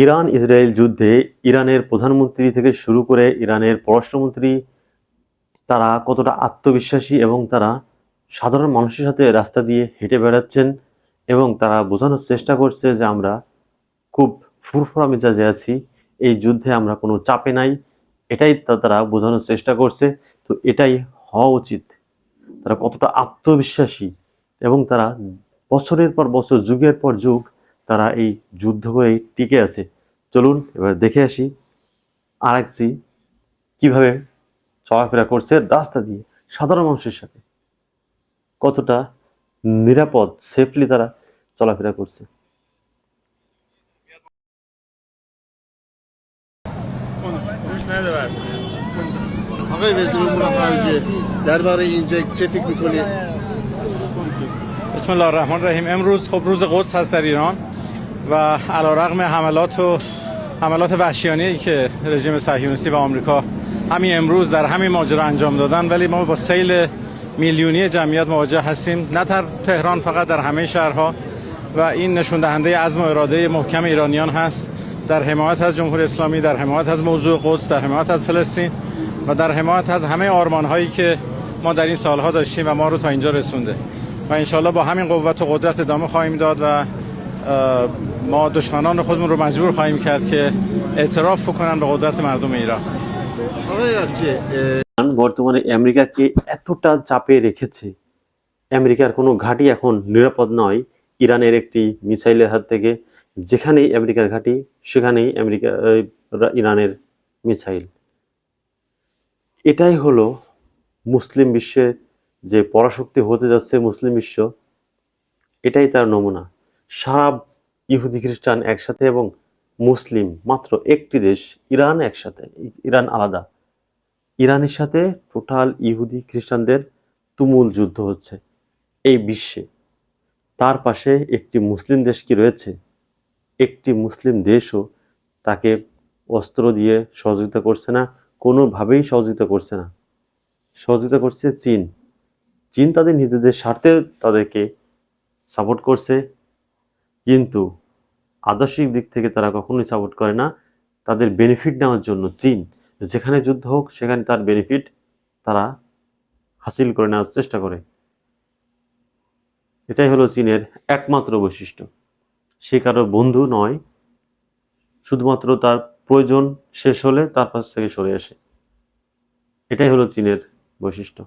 Iran Israel যুদ্ধে ইরানের প্রধানমন্ত্রী থেকে শুরু করে ইরানের পররাষ্ট্রমন্ত্রী তারা কতটা আত্মবিশ্বাসী এবং তারা সাধারণ মানুষের সাথে রাস্তা দিয়ে হেঁটে বেড়াচ্ছেন এবং তারা বোঝানোর চেষ্টা করছে যে আমরা খুব ফুরফুরা মেজাজে আছি, এই যুদ্ধে আমরা কোনো চাপে নাই। এটাই তারা বোঝানোর চেষ্টা করছে। তো এটাই হওয়া উচিত। তারা কতটা আত্মবিশ্বাসী এবং তারা বছরের পর বছর, যুগের পর যুগ তারা এই যুদ্ধ করেই টিকে আছে। চলুন এবার দেখে আসি আরেকজি কিভাবে চলাফেরা করছে রাস্তা দিয়ে সাধারণ মানুষের সাথে, কতটা নিরাপদ সেফলি তারা চলাফেরা করছে। آقای وزیر امور خارجه درباره این جنگ چه فکر می‌کنی؟ بسم الله الرحمن الرحیم. امروز خب روز قدس هست در ایران و علیرغم حملات وحشیانه‌ای که رژیم صهیونیستی و آمریکا همین امروز در همین ماجرا انجام دادن، ولی ما با سیل میلیونی جمعیت مواجه هستیم، نه در تهران فقط، در همه شهرها، و این نشون دهنده عزم و اراده محکم ایرانیان هست در حمایت از جمهوری اسلامی، در حمایت از موضوع قدس، در حمایت از فلسطین و در حمایت از همه آرمان‌هایی که ما در این سالها داشتیم و ما رو تا اینجا رسونده. و انشالله با همین قوت و قدرت ادامه خواهیم داد و ما دشمنان خودمون رو مجبور خواهیم کرد که اعتراف بکنن به قدرت مردم ایران. آقای آرچه বর্তমানে আমেরিকাকে এতটা চাপে রেখেছে, আমেরিকার কোনো ঘাঁটি এখন নিরাপদ নয় ইরানের একটি মিসাইলের হাত থেকে। যেখানেই আমেরিকার ঘাঁটি সেখানেই ইরানের মিসাইল। এটাই হলো মুসলিম বিশ্বের যে পরাশক্তি হতে যাচ্ছে মুসলিম বিশ্ব, এটাই তার নমুনা। সারা ইহুদি খ্রিস্টান একসাথে এবং মুসলিম মাত্র একটি দেশ ইরান একসাথে, ইরান আলাদা। ইরানের সাথে টোটাল ইহুদি খ্রিস্টানদের তুমুল যুদ্ধ হচ্ছে এই বিশ্বে। তার পাশে একটি মুসলিম দেশ কি রয়েছে? একটি মুসলিম দেশও তাকে অস্ত্র দিয়ে সহযোগিতা করছে না, কোনোভাবেই সহযোগিতা করছে না। সহযোগিতা করছে চীন। চীন তাদের নিজেদের স্বার্থে তাদেরকে সাপোর্ট করছে, কিন্তু আদর্শিক দিক থেকে তারা কখনোই সাপোর্ট করে না। তাদের বেনিফিট নেওয়ার জন্য চীন যেখানে যুদ্ধ হোক সেখানে তার বেনিফিট তারা হাসিল করে নেওয়ার চেষ্টা করে। এটাই হলো চীনের একমাত্র বৈশিষ্ট্য। সে কারো বন্ধু নয়, শুধুমাত্র তার প্রয়োজন শেষ হলে তার পাশ থেকে সরে আসে। এটাই হলো চীনের বৈশিষ্ট্য।